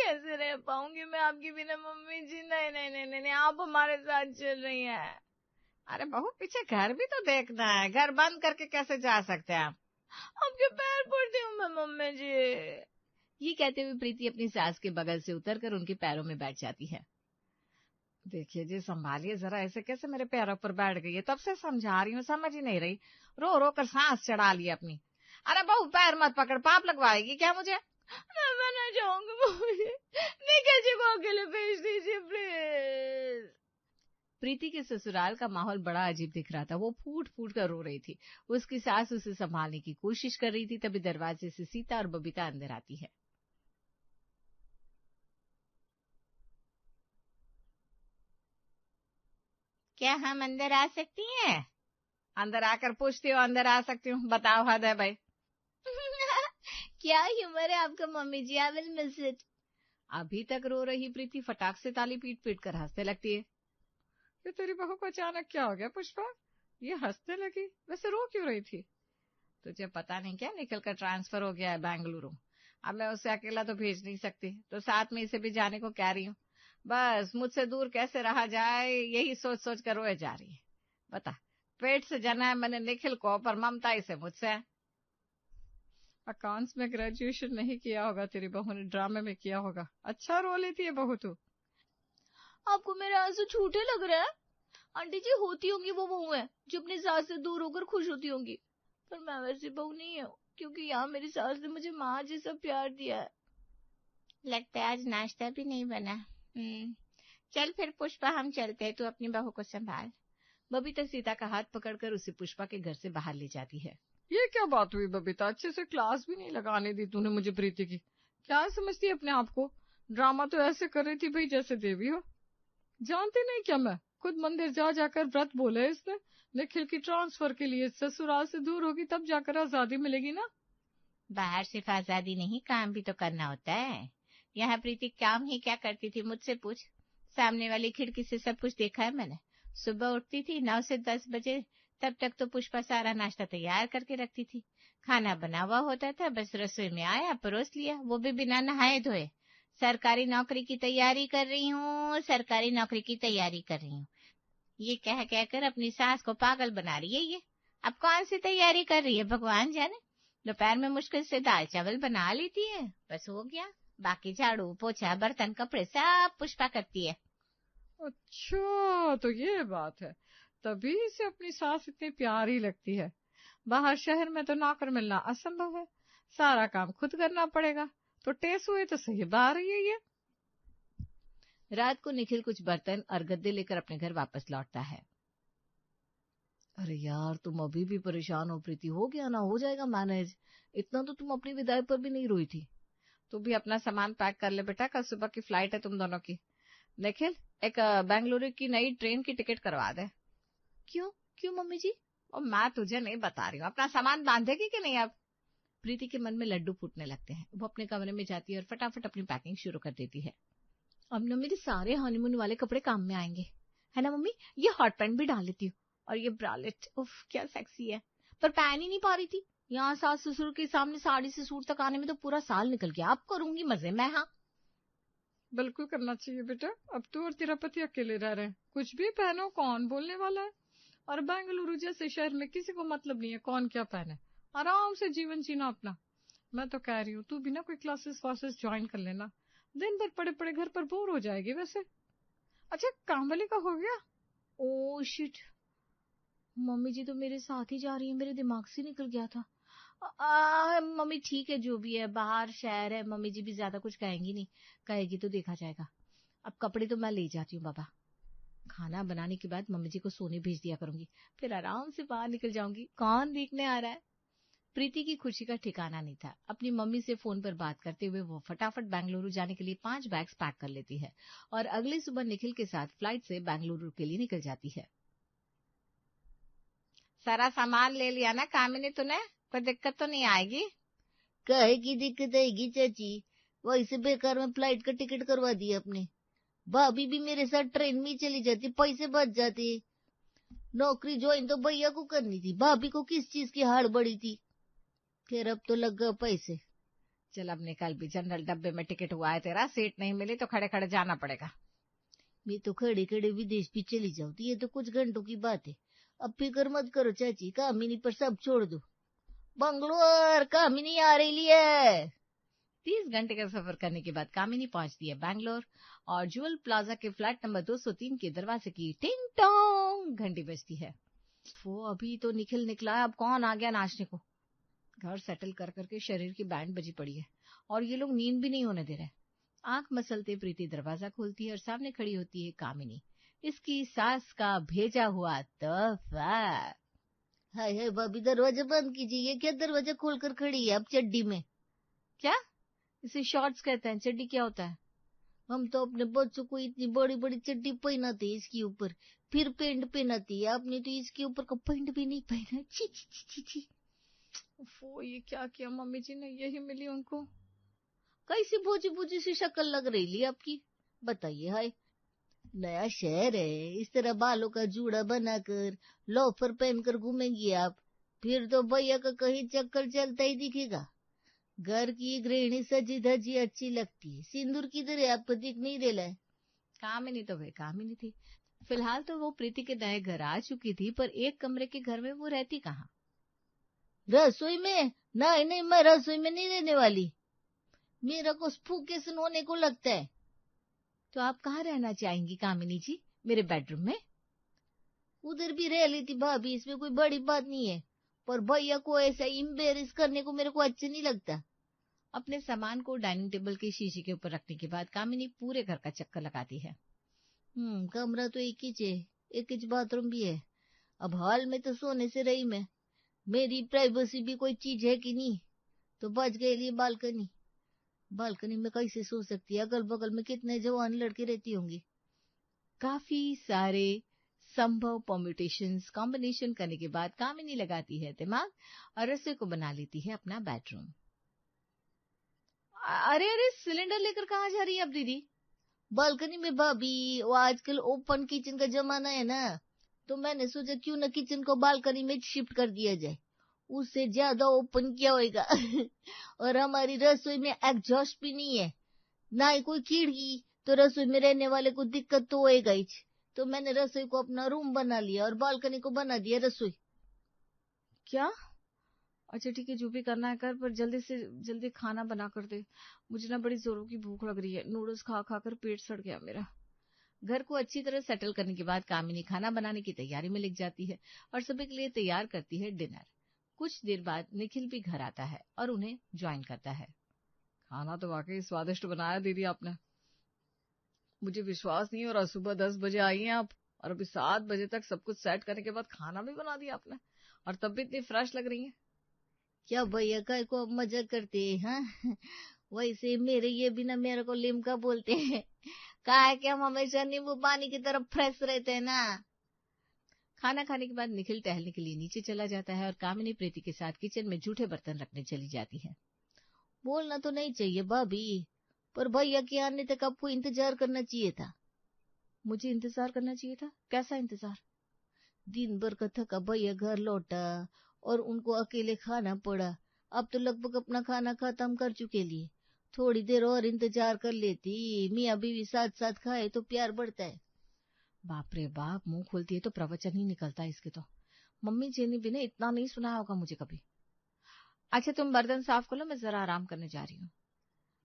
कैसे रह पाऊंगी मैं आपके बिना मम्मी जी? नहीं नहीं नहीं नहीं, नहीं आप हमारे साथ चल रही हैं। अरे बहू, पीछे घर भी तो देखना है, घर बंद करके कैसे जा सकते हैं आप? आपके पैर पड़ती हूँ मैं मम्मी जी। ये कहते हुए प्रीति अपनी सास के बगल से उतरकर उनके पैरों में बैठ जाती है। देखिए जी, संभालिए जरा, ऐसे कैसे मेरे पैरों पर बैठ गई है? तब से समझा रही हूँ, समझ ही नहीं रही, रो रो कर सांस चढ़ा ली अपनी। अरे बहू, पैर मत पकड़, पाप लगवाएगी क्या मुझे? मैं ना जाऊंगी मम्मी जी, निखिल जी को अकेले भेज दीजिए प्लीज। प्रीति के ससुराल का माहौल बड़ा अजीब दिख रहा था। वो फूट फूट कर रो रही थी। उसकी सास उसे संभालने की कोशिश कर रही थी। तभी दरवाजे से सीता और बबीता अंदर आती है। क्या हम अंदर आ सकती हैं? अंदर आकर पूछती हो अंदर आ सकती हूँ? बताओ, हद है भाई। क्या ह्यूमर है आपका mummy ji, I will miss it. अभी तक रो रही प्रीति फटाक से ताली पीट पीट कर हंसने लगती है। ये तेरी बहू को अचानक क्या हो गया पुष्पा? ये हंसने लगी, वैसे रो क्यों रही थी? तुझे पता नहीं क्या, निखिल का ट्रांसफर हो गया है बेंगलुरु। अब मैं उसे अकेला तो भेज नहीं सकती, तो साथ में इसे भी जाने को कह रही हूँ। बस मुझसे दूर कैसे रहा जाए, यही सोच सोच कर रोए जा रही है। बता, पेट से जना है मैंने निखिल को, पर ममता इसे मुझसे है। अकाउंट्स में ग्रेजुएशन नहीं किया होगा तेरी बहू ने, ड्रामे में किया होगा। अच्छा रो लेती है बहू तू। आपको मेरे आंसू झूठे लग रहे हैं? आंटी जी, होती होंगी वो बहू है जो अपनी सास से दूर होकर खुश होती होंगी, पर मैं वैसी बहू नहीं हूँ, क्योंकि यहाँ मेरी सास ने मुझे माँ जैसा प्यार दिया है। लगता है आज नाश्ता भी नहीं बना। चल फिर पुष्पा, हम चलते हैं, तू अपनी बहू को संभाल। बबीता सीता का हाथ पकड़कर उसे पुष्पा के घर से बाहर ले जाती है। ये क्या बात हुई बबीता, अच्छे से क्लास भी नहीं लगाने दी तूने मुझे प्रीति की। क्या समझती है अपने आप को? ड्रामा तो ऐसे कर रही थी भाई जैसे देवी हो। जानती नहीं क्या, मैं खुद मंदिर जा जाकर व्रत बोले इसने। निखिल की ट्रांसफर के लिए, ससुराल से दूर होगी तब जाकर आजादी मिलेगी ना। बाहर सिर्फ आजादी नहीं, काम भी तो करना होता है। यहाँ प्रीति काम ही क्या करती थी मुझसे पूछ। सामने वाली खिड़की से सब कुछ देखा है मैंने। सुबह उठती थी 9 से 10 बजे, तब तक तो पुष्पा सारा नाश्ता तैयार करके रखती थी। खाना बना हुआ होता था, बस रसोई में आया, परोस लिया, वो भी बिना नहाए धोए। सरकारी नौकरी की तैयारी कर रही हूँ, सरकारी नौकरी की तैयारी कर रही हूँ, ये कह कहकर अपनी सास को पागल बना रही है ये। अब कौन सी तैयारी कर रही है भगवान जाने। दोपहर में मुश्किल से दाल चावल बना लेती है, बस हो गया। बाकी झाड़ू पोछा बर्तन कपड़े सब पुष्पा करती है। अच्छा, तो ये बात है, तभी इसे अपनी सास इतनी प्यारी लगती है। बाहर शहर में तो नौकर मिलना असंभव है, सारा काम खुद करना पड़ेगा। तो टेस हुए तो सही बात रही है ये। रात को निखिल कुछ बर्तन और गद्दे लेकर अपने घर वापस लौटता है। अरे यार, तुम अभी भी परेशान हो प्रीति? हो गया ना, हो जाएगा मैनेज। इतना तो तुम अपनी विदाई पर भी नहीं रोई थी। तू भी अपना सामान पैक कर ले बेटा, कल सुबह की फ्लाइट है तुम दोनों की। निखिल, एक बेंगलुरु की नई ट्रेन की टिकट करवा दे। क्यों क्यों मम्मी जी? और मैं तुझे नहीं बता रही हूँ, अपना सामान बांधेगी कि नहीं अब? प्रीति के मन में लड्डू फूटने लगते हैं। वो अपने कमरे में जाती है और फटाफट अपनी पैकिंग शुरू कर देती है। अब ना मेरे सारे हनीमून वाले कपड़े काम में आएंगे, है ना मम्मी? ये हॉट पैंट भी डाल लेती हूँ, और ये ब्रालेट, उफ क्या सेक्सी है। पर पहन ही नहीं पा रही थी। यहाँ सास ससुर के सामने साड़ी से सूट तक आने में तो पूरा साल निकल गया। अब करूंगी मजे मैं। हाँ, बिल्कुल करना चाहिए बेटा। अब तू और तेरा पति अकेले रह रहे हैं, कुछ भी पहनो कौन बोलने वाला है। और बेंगलुरु जैसे शहर में किसी को मतलब नहीं है कौन क्या पहने। आराम से जीवन जीना अपना। मैं तो कह रही हूँ तू भी ना कोई क्लासेस वासेस ज्वाइन कर लेना, दिन भर पड़े पड़े घर पर बोर हो जाएगी वैसे। अच्छा, काम वाली का हो गया? ओ शिट, मम्मी जी तो मेरे साथ ही जा रही है, मेरे दिमाग से निकल गया था। मम्मी ठीक है, जो भी है, बाहर शहर है, मम्मी जी भी ज्यादा कुछ कहेंगी नहीं, कहेगी तो देखा जाएगा। अब कपड़े तो मैं ले जाती हूँ बाबा। खाना बनाने के बाद मम्मी जी को सोने भेज दिया करूंगी, फिर आराम से बाहर निकल जाऊंगी, कौन देखने आ रहा है। प्रीति की खुशी का ठिकाना नहीं था। अपनी मम्मी से फोन पर बात करते हुए वो फटाफट बेंगलुरु जाने के लिए 5 बैग्स पैक कर लेती है और अगली सुबह निखिल के साथ फ्लाइट से बेंगलुरु के लिए निकल जाती है। सारा सामान ले लिया ना कामिनी तूने? कोई दिक्कत तो नहीं आएगी? काहे की दिक्कत आएगी चाची, वैसे बेकार में फ्लाइट का टिकट करवा दिया अपने। भाभी भी मेरे साथ ट्रेन में ही चली जाती, पैसे बच जाते। नौकरी ज्वाइन तो भैया को करनी थी, भाभी को किस चीज की हाड़ बड़ी थी। खैर अब तो लग गए पैसे, चल अब निकल भी, जनरल डब्बे में टिकट हुआ है तेरा, सीट नहीं मिली तो खड़े खड़े जाना पड़ेगा। मैं तो खड़े खड़े विदेश भी चली जाऊँ, ये तो कुछ घंटों की बात है। अब फिक्र मत करो चाची, कामिनी पर सब छोड़ दो। बंगलोर, कामिनी आ रही है। 30 घंटे का सफर करने के बाद कामिनी पहुंचती है बैंगलोर और जुअल प्लाजा के फ्लैट नंबर 203 के दरवाजे की टिंग टोंग घंटी बजती है। वो अभी तो निखिल निकला है, अब कौन आ गया नाचने को। घर सेटल कर करके शरीर की बैंड बजी पड़ी है और ये लोग नींद भी नहीं होने दे रहे। आंख मसलते प्रीति दरवाजा खोलती है और सामने खड़ी होती है कामिनी, इसकी सास का भेजा हुआ तोहफा। हाय हाय भाभी, दरवाजा बंद कीजिए। ये क्या दरवाजा खोलकर खड़ी है अब चड्डी में? क्या? इसे शॉर्ट्स कहते हैं, चड्डी क्या होता है? हम तो अपने बच्चों को इतनी बड़ी बड़ी चड्डी पहनाते हैं इसके ऊपर, फिर पेंट पहनाती है। आपने तो इसके ऊपर का पेंट भी नहीं पहना। छी छी छी छी छी। वो ये क्या किया मम्मी जी ने, यही मिली उनको। कैसी बोझी बोझी सी शक्ल लग रही आपकी, बताइए। हाय, नया शहर है, इस तरह बालों का जूड़ा बनाकर लोफर पहनकर घूमेंगी आप, फिर तो भैया का कहीं चक्कर चलता ही दिखेगा। घर की गृहिणी सजी धजी अच्छी लगती है। सिंदूर किधर है, आपको दिख नहीं रहा है? कामिनी तो भाई कामिनी थी। फिलहाल तो वो प्रीति के नए घर आ चुकी थी, पर एक कमरे के घर में वो रहती कहाँ? रसोई में? नहीं नहीं, मैं रसोई में नहीं रहने वाली। मेरा को स्फूकेसन होने को लगता है। तो आप कहाँ रहना चाहेंगी कामिनी जी? मेरे बेडरूम में? उधर भी रह लेती भाभी, इसमें कोई बड़ी बात नहीं है, पर भैया को ऐसा इम्बेरस करने को मेरे को अच्छा नहीं लगता। अपने सामान को डाइनिंग टेबल के शीशे के ऊपर रखने के बाद कामिनी पूरे घर का चक्कर लगाती है। कमरा तो एक ही है, एक ही बाथरूम भी है। अब हॉल में तो सोने से रही मैं, मेरी प्राइवेसी भी कोई चीज है कि नहीं? तो बच गए लिए बालकनी। बालकनी में कैसे सो सकती है? अगल बगल में कितने जवान लड़के रहती होंगी। काफी सारे संभव परम्यूटेशंस कॉम्बिनेशन करने के बाद कामिनी लगाती है दिमाग और रसोई को बना लेती है अपना बेडरूम। अरे अरे, सिलेंडर लेकर कहाँ जा रही है अब दीदी? बालकनी में भाभी, वो आजकल ओपन किचन का जमाना है ना, तो मैंने सोचा क्यों ना किचन को बालकनी में शिफ्ट कर दिया जाए, उससे ज्यादा ओपन क्या होएगा। और हमारी रसोई में एग्जॉस्ट भी नहीं है, ना ही कोई खिड़की, तो रसोई में रहने वाले को दिक्कत तो होएगा ही। तो मैंने रसोई को अपना रूम बना लिया और बालकनी को बना दिया रसोई। क्या? अच्छा ठीक है, जो भी करना है कर, पर जल्दी से जल्दी खाना बना कर दे। मुझे ना बड़ी जोरों की भूख लग रही है, नूडल्स खा खा कर पेट सड़ गया मेरा। घर को अच्छी तरह सेटल करने के बाद कामिनी खाना बनाने की तैयारी में लग जाती है और सभी के लिए तैयार करती है डिनर। कुछ देर बाद निखिल भी घर आता है और उन्हें ज्वाइन करता है। खाना तो वाकई स्वादिष्ट बनाया दीदी आपने, मुझे विश्वास नहीं हो रहा। सुबह 10 बजे आई हैं आप और अभी 7 बजे तक सब कुछ सेट करने के बाद खाना भी बना दिया आपने, और तब भी इतनी फ्रेश लग रही है। क्या भैया काय को मजा करते हैं? हाँ? वैसे मेरे ये भी ना मेरे को लिमका बोलते हैं। कहा है कि हम हमेशा नींबू पानी की तरफ फ्रेश रहते हैं ना। खाना खाने के बाद निखिल टहलने के लिए नीचे चला जाता है और कामिनी प्रीति के साथ किचन में जूठे बर्तन रखने चली जाती है। बोलना तो नहीं चाहिए भाभी, पर भैया के आने तक आपको इंतजार करना चाहिए था। मुझे इंतजार करना चाहिए था? कैसा इंतजार? दिन भर का थका भैया घर लौटा और उनको अकेले खाना पड़ा। अब तो लगभग अपना खाना खत्म कर चुके लिए, थोड़ी देर और इंतजार कर लेती, मियाँ बीवी साथ साथ खाए तो प्यार बढ़ता है। बाप रे बाप, मुंह खोलती है तो प्रवचन ही निकलता है इसके तो। मम्मी जी ने भी ने इतना नहीं सुनाया होगा मुझे कभी। अच्छा तुम बर्तन साफ कर लो, मैं जरा आराम करने जा रही हूँ।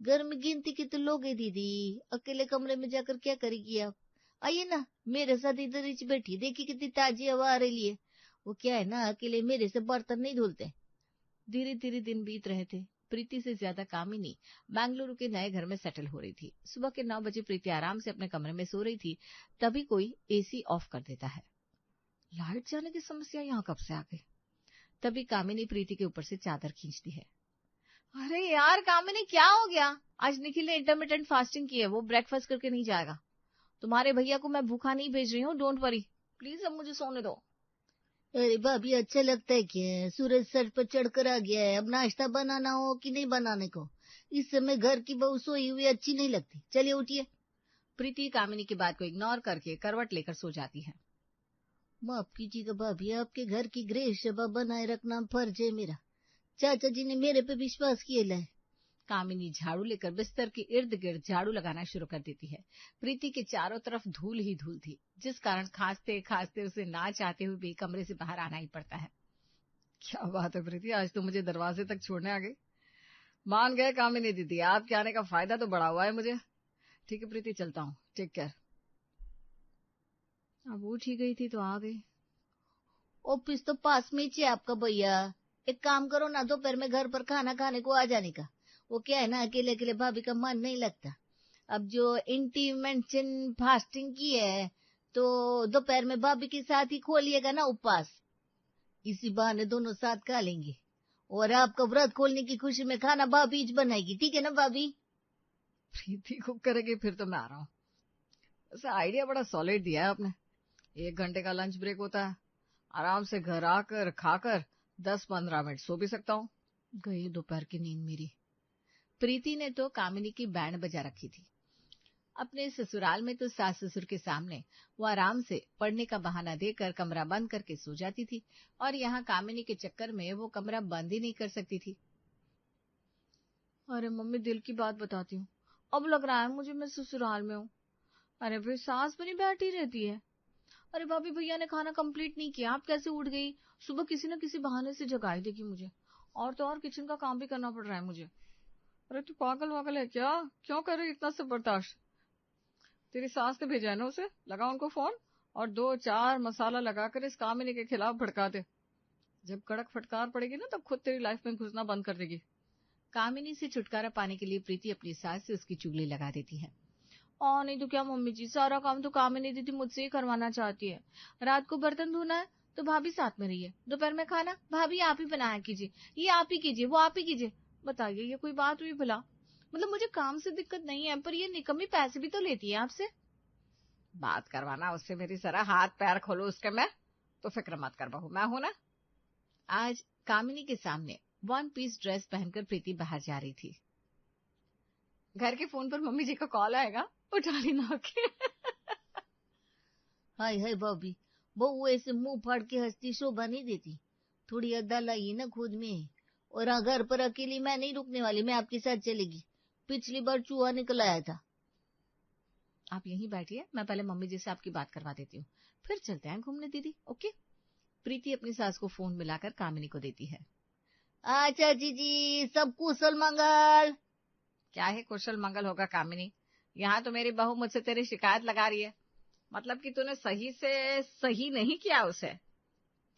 घर में गिनती के तो लोग है दीदी, अकेले कमरे में जाकर क्या करेगी आप? आइए ना मेरे साथ इधर ही बैठी, देखिए कितनी ताजी हवा आ रही है। वो क्या है ना, अकेले मेरे से बर्तन नहीं धुलते। धीरे धीरे दिन बीत रहे थे। प्रीति से ज्यादा कामिनी बेंगलुरु के नए घर में सेटल हो रही थी। सुबह के 9 बजे प्रीति आराम से अपने कमरे में सो रही थी, तभी कोई एसी ऑफ कर देता है। लाइट जाने की समस्या यहाँ कब से आ गई? तभी कामिनी प्रीति के ऊपर से चादर खींचती है। अरे यार कामिनी, क्या हो गया? आज निखिल ने इंटरमिटेंट फास्टिंग की है, वो ब्रेकफास्ट करके नहीं जाएगा। तुम्हारे भैया को मैं भूखा नहीं भेज रही हूँ, डोंट वरी प्लीज, अब मुझे सोने दो। अरे भाभी, अच्छा लगता है क्या? सूरज सर पर चढ़कर आ गया है, अब नाश्ता बनाना हो कि नहीं बनाने को? इस समय घर की बहू सोई हुई अच्छी नहीं लगती, चलिए उठिए। प्रीति कामिनी की बात को इग्नोर करके करवट लेकर सो जाती है। माफ कीजिएगा भाभी, आपके घर की गृह सभा बनाए रखना फर्ज है मेरा। चाचा जी ने मेरे पे विश्वास किया है, कामिनी झाड़ू लेकर बिस्तर के इर्द गिर्द झाड़ू लगाना शुरू कर देती है। प्रीति के चारों तरफ धूल ही धूल थी, जिस कारण खांसते खांसते उसे ना चाहते हुए भी कमरे से बाहर आना ही पड़ता है। क्या बात है प्रीति, आज तो मुझे दरवाजे तक छोड़ने आ गई। मान गए कामिनी दीदी, आपके आने का फायदा तो बड़ा हुआ है मुझे। ठीक है प्रीति, चलता हूँ, टेक केयर। अब उठ ही गई थी तो आ गई। ऑफिस तो पास में ही है आपका भैया, एक काम करो ना, दोपहर में घर पर खाना खाने को आ जाने का। वो क्या है ना, अकेले अकेले भाभी का मन नहीं लगता। अब जो इंटरमिटेंट फास्टिंग की है तो दोपहर में भाभी के साथ ही खोलिएगा ना उपवास, इसी बहाने दोनों साथ खा लेंगे। और आपका व्रत खोलने की खुशी में खाना भाभी ही बनाएगी, ठीक है ना भाभी? प्रीति कुक करेगी, फिर तो मैं आ रहा हूँ। वैसे आइडिया बड़ा सॉलिड दिया है आपने। 1 घंटे का लंच ब्रेक होता है, आराम से घर आकर खाकर 10-15 मिनट सो भी सकता हूँ। गई दोपहर की नींद मेरी। प्रीति ने तो कामिनी की बैंड बजा रखी थी। अपने ससुराल में तो सास ससुर के सामने वो आराम से पढ़ने का बहाना देकर कमरा बंद करके सो जाती थी, और यहाँ कामिनी के चक्कर में वो कमरा बंद ही नहीं कर सकती थी। अरे मम्मी, दिल की बात बताती हूँ, अब लग रहा है मुझे मैं ससुराल में हूँ। अरे फिर सास बनी बैठी रहती है। अरे भाभी, भैया ने खाना कंप्लीट नहीं किया, आप कैसे उठ गई? सुबह किसी न किसी बहाने से जगाई देगी मुझे, और तो और किचन का काम भी करना पड़ रहा है मुझे। अरे तू पागल वागल है क्या? क्यों कर रही इतना सब बर्दाश्त? तेरी सास ने भेजा है ना उसे, लगा उनको फोन और 2-4 मसाला लगाकर इस कामिनी के खिलाफ भड़का दे। जब कड़क फटकार पड़ेगी ना, तब खुद तेरी लाइफ में घुसना बंद कर देगी। कामिनी से छुटकारा पाने के लिए प्रीति अपनी सास से उसकी चुगली लगा देती है। और नहीं तो क्या मम्मी जी, सारा काम तो कामिनी दीदी मुझसे ही करवाना चाहती है। रात को बर्तन धोना है तो भाभी साथ में रहिए, दोपहर में खाना भाभी आप ही बनाया कीजिए, ये आप ही कीजिए, वो आप ही कीजिए। बताइए, ये कोई बात हुई भला? मतलब मुझे काम से दिक्कत नहीं है, पर ये निकम्मी पैसे भी तो लेती है आपसे। बात करवाना उससे मेरी जरा, हाथ पैर खोलो उसके। मैं तो फिक्र मत कर बहू, मैं हूं ना। आज कामिनी के सामने 1 पीस ड्रेस पहनकर प्रीति बाहर जा रही थी। घर के फोन पर मम्मी जी का कॉल आएगा, उठा लेना के। हाय हाय भाभी, बहू ऐसे मुंह फाड़ के हंसती शोभा नहीं देती, थोड़ी अद्दा लाइए ना खुद में। और हाँ, घर पर अकेली मैं नहीं रुकने वाली, मैं आपके साथ चलेगी। पिछली बार चूहा निकल आया था। आप यहीं बैठिए, मैं पहले मम्मी जी से आपकी बात करवा देती हूँ, फिर चलते हैं घूमने दीदी, ओके? प्रीति अपनी सास को फोन मिलाकर कामिनी को देती है। अच्छा जी, सब कुशल मंगल। क्या है कुशल मंगल होगा कामिनी? यहाँ तो मेरी बहू मुझसे तेरी शिकायत लगा रही है, मतलब कि तूने सही से सही नहीं किया उसे।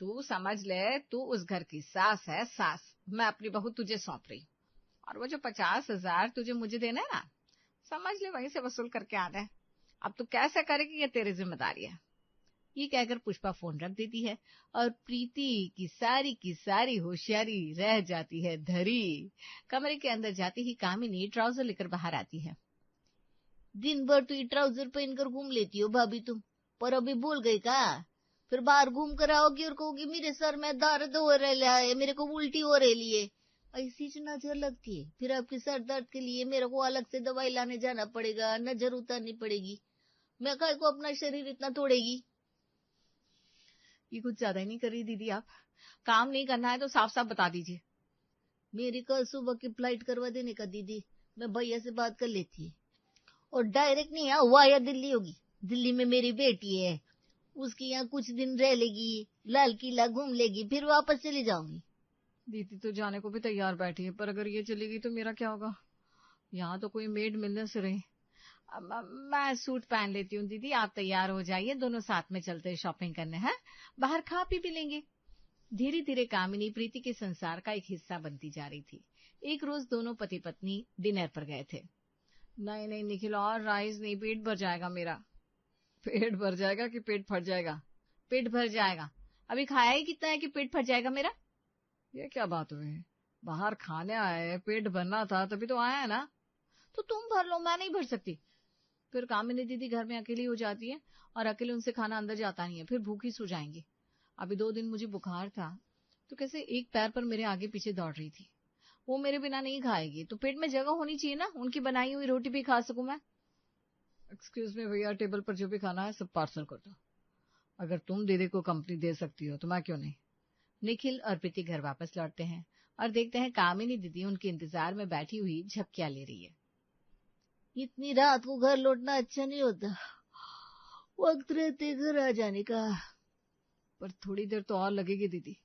तू समझ ले, तू उस घर की सास है, सास। मैं अपनी बहू तुझे सौंप रही, और वो जो 50,000 तुझे मुझे देना है ना, समझ ले वहीं से वसूल करके आना है। अब तू कैसे करेगी, ये तेरी जिम्मेदारी है। ये कहकर पुष्पा फोन रख देती है, और प्रीति की सारी होशियारी रह जाती है धरी। कमरे के अंदर जाती ही कामिनी ट्राउजर लेकर बाहर आती है। दिन भर तो ये ट्राउजर पहनकर घूम लेती हो भाभी तुम, पर अभी भूल गई का? फिर बाहर घूम कर आओगी और कहोगी मेरे सर में दर्द हो रहा है, मेरे को उल्टी हो रही है, ऐसी जो नजर लगती है। फिर आपके सर दर्द के लिए मेरे को अलग से दवाई लाने जाना पड़ेगा, नजर उतारनी पड़ेगी। मैं काय को अपना शरीर इतना तोड़ेगी? ये कुछ ज्यादा ही नहीं कर रही दीदी आप? काम नहीं करना है तो साफ साफ बता दीजिए। मेरी कल सुबह की फ्लाइट करवा देने का दीदी, मैं भैया से बात कर लेती है, और डायरेक्ट नहीं है, वाया दिल्ली होगी। दिल्ली में मेरी बेटी है, उसकी यहाँ कुछ दिन रह लेगी, लाल किला घूम लेगी, फिर वापस चली जाऊंगी। दीदी तो जाने को भी तैयार बैठी है, पर अगर ये चलेगी तो मेरा क्या होगा? यहाँ तो कोई मेड मिलने से रही। मैं सूट पहन लेती हूँ दीदी, आप तैयार हो जाइए, दोनों साथ में चलते हैं शॉपिंग करने हैं, बाहर खा पी भी लेंगे। धीरे धीरे कामिनी प्रीति के संसार का एक हिस्सा बनती जा रही थी। एक रोज दोनों पति पत्नी डिनर पर गए थे। नहीं नहीं निखिल, और राइस नहीं, पेट भर जाएगा मेरा। पेट भर जाएगा कि पेट फट जाएगा? पेट भर जाएगा। अभी खाया ही कितना है कि पेट फट जाएगा मेरा? ये क्या बात हुई? बाहर खाने आए, पेट भरना था तभी तो आया है ना। तो तुम भर लो, मैं नहीं भर सकती। फिर कामिनी दीदी घर में अकेली हो जाती है, और अकेले उनसे खाना अंदर जाता नहीं है, फिर भूखी सो जाएंगी। अभी 2 दिन मुझे बुखार था, तो कैसे एक पैर पर मेरे आगे पीछे दौड़ रही थी। वो मेरे बिना नहीं खाएगी, तो पेट में जगह होनी चाहिए ना, उनकी बनाई हुई रोटी भी खा सकूं मैं। एक्सक्यूज मी भैया, टेबल पर जो भी खाना है सब पार्सल कर दो। अगर तुम दीदी को कंपनी दे सकती हो तो मैं क्यों नहीं। निखिल और प्रीति घर वापस लौटते हैं, और देखते हैं कामिनी दीदी उनके इंतजार में बैठी हुई झपकियां ले रही है। इतनी रात को घर लौटना अच्छा नहीं होता, वक्त रहते घर आ जाने का। पर थोड़ी देर तो और लगेगी दीदी,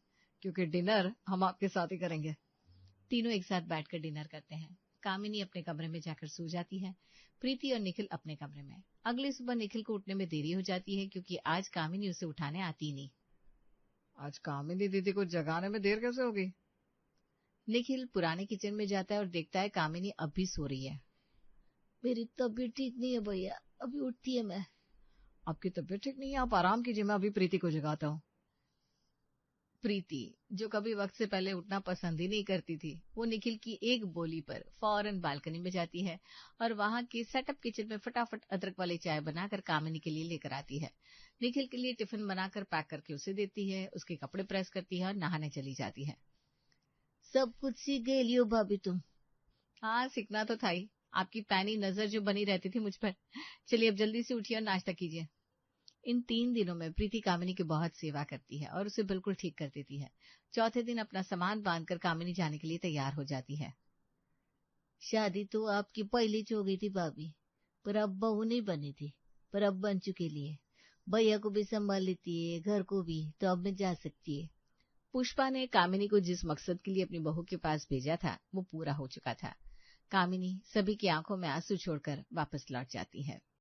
क्योंकि डिनर हम आपके साथ ही करेंगे। तीनों एक साथ बैठकर डिनर करते हैं। कामिनी अपने कमरे में जाकर सो जाती है, प्रीति और निखिल अपने कमरे में। अगली सुबह निखिल को उठने में देरी हो जाती है, क्योंकि आज कामिनी उसे उठाने आती नहीं। आज कामिनी दीदी को जगाने में देर कैसे होगी? निखिल पुराने किचन में जाता है और देखता है कामिनी अब भी सो रही है। मेरी तबीयत ठीक नहीं है भैया, अभी उठती है मैं। आपकी तबीयत ठीक नहीं है? आप आराम कीजिए, मैं अभी प्रीति को जगाता हूँ। प्रीति, जो कभी वक्त से पहले उठना पसंद ही नहीं करती थी, वो निखिल की एक बोली पर फौरन बालकनी में जाती है और वहां के सेटअप किचन में फटाफट अदरक वाली चाय बनाकर कामिनी के लिए लेकर आती है। निखिल के लिए टिफिन बनाकर पैक करके उसे देती है, उसके कपड़े प्रेस करती है और नहाने चली जाती है। सब कुछ सीख गई लियो भाभी तुम। हाँ, सीखना तो था ही, आपकी पैनी नजर जो बनी रहती थी मुझ पर। चलिए अब जल्दी से उठिए और नाश्ता कीजिए। इन 3 दिनों में प्रीति कामिनी की बहुत सेवा करती है और उसे बिल्कुल ठीक कर देती है। चौथे दिन अपना सामान बांधकर कामिनी जाने के लिए तैयार हो जाती है। शादी तो आपकी पहले ही हो गई थी भाभी, पर अब बहू नहीं बनी थी, पर अब बन चुके लिए। भैया को भी संभाल लेती है, घर को भी, तो अब मैं जा सकती है। पुष्पा ने कामिनी को जिस मकसद के लिए अपनी बहू के पास भेजा था वो पूरा हो चुका था। कामिनी सभी की आंखों में आंसू छोड़कर वापस लौट जाती है।